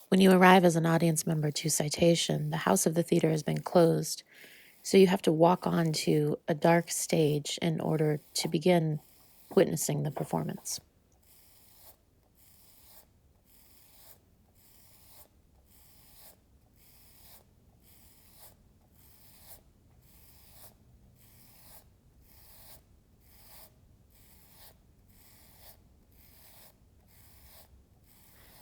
When you arrive as an audience member to Citation, the house of the theater has been closed, so you have to walk onto a dark stage in order to begin witnessing the performance.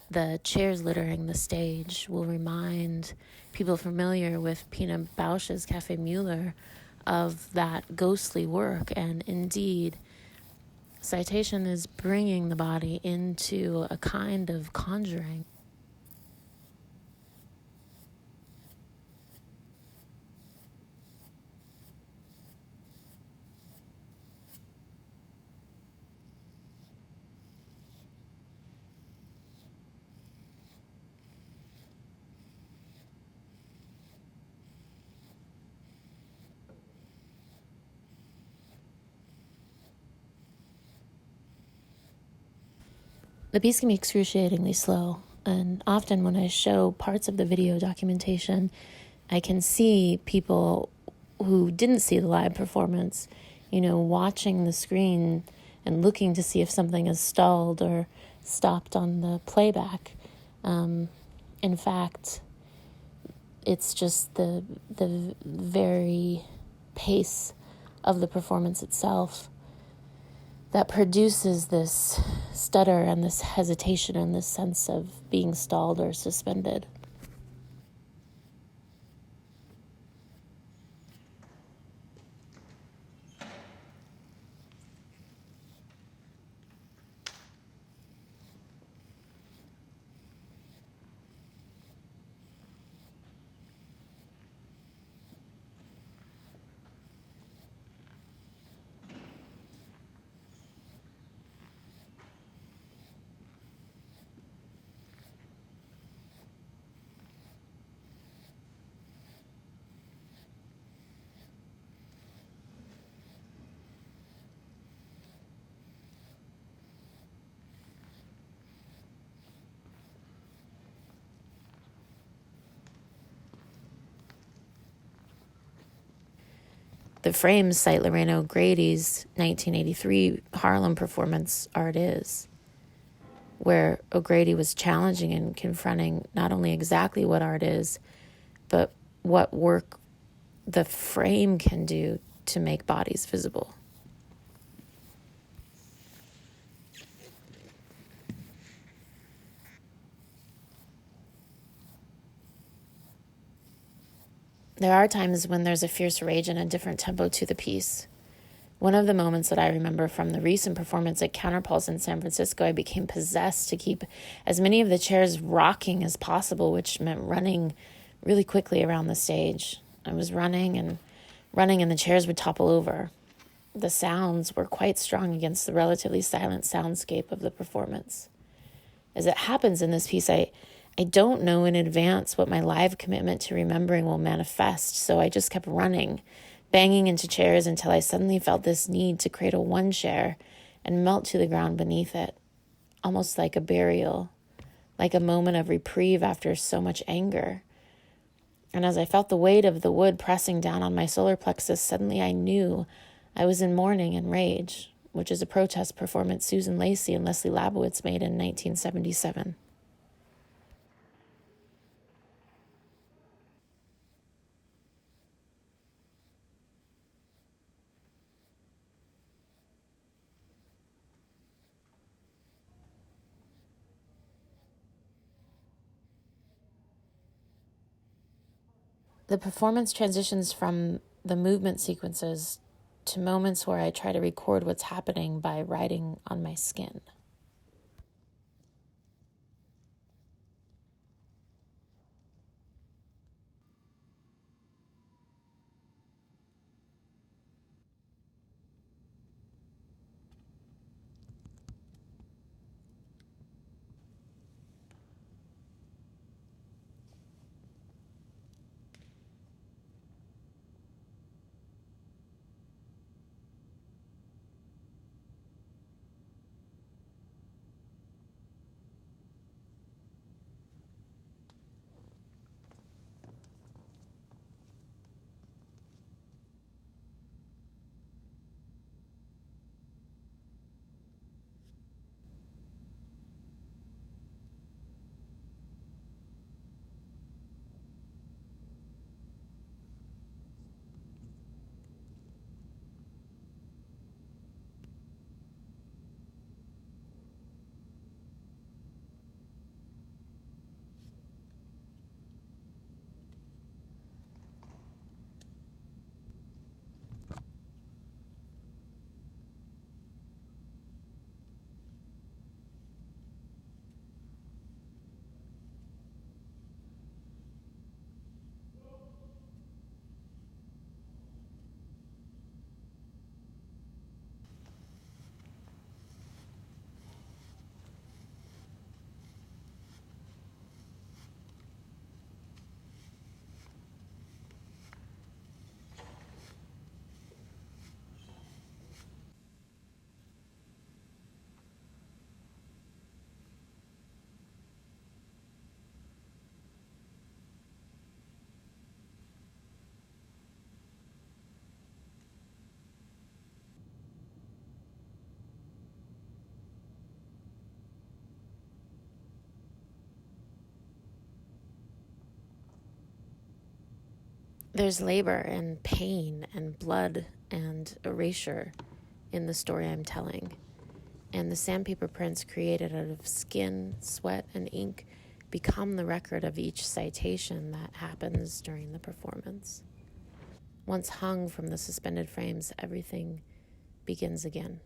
The chairs littering the stage will remind people familiar with Pina Bausch's Café Mueller of that ghostly work. And indeed, Citation is bringing the body into a kind of conjuring. The piece can be excruciatingly slow, and often when I show parts of the video documentation, I can see people who didn't see the live performance, watching the screen and looking to see if something is stalled or stopped on the playback. In fact, it's just the very pace of the performance itself that produces this stutter and this hesitation and this sense of being stalled or suspended. The frames cite Lorraine O'Grady's 1983 Harlem performance, Art Is, where O'Grady was challenging and confronting not only exactly what art is, but what work the frame can do to make bodies visible. There are times when there's a fierce rage and a different tempo to the piece. One of the moments that I remember from the recent performance at Counterpulse in San Francisco, I became possessed to keep as many of the chairs rocking as possible, which meant running really quickly around the stage. I was running and the chairs would topple over. The sounds were quite strong against the relatively silent soundscape of the performance. As it happens in this piece, I don't know in advance what my live commitment to remembering will manifest, so I just kept running, banging into chairs until I suddenly felt this need to cradle one chair and melt to the ground beneath it, almost like a burial, like a moment of reprieve after so much anger. And as I felt the weight of the wood pressing down on my solar plexus, suddenly I knew I was in mourning and rage, which is a protest performance Susan Lacey and Leslie Labowitz made in 1977. The performance transitions from the movement sequences to moments where I try to record what's happening by writing on my skin. There's labor and pain and blood and erasure in the story I'm telling. And the sandpaper prints created out of skin, sweat, and ink become the record of each citation that happens during the performance. Once hung from the suspended frames, everything begins again.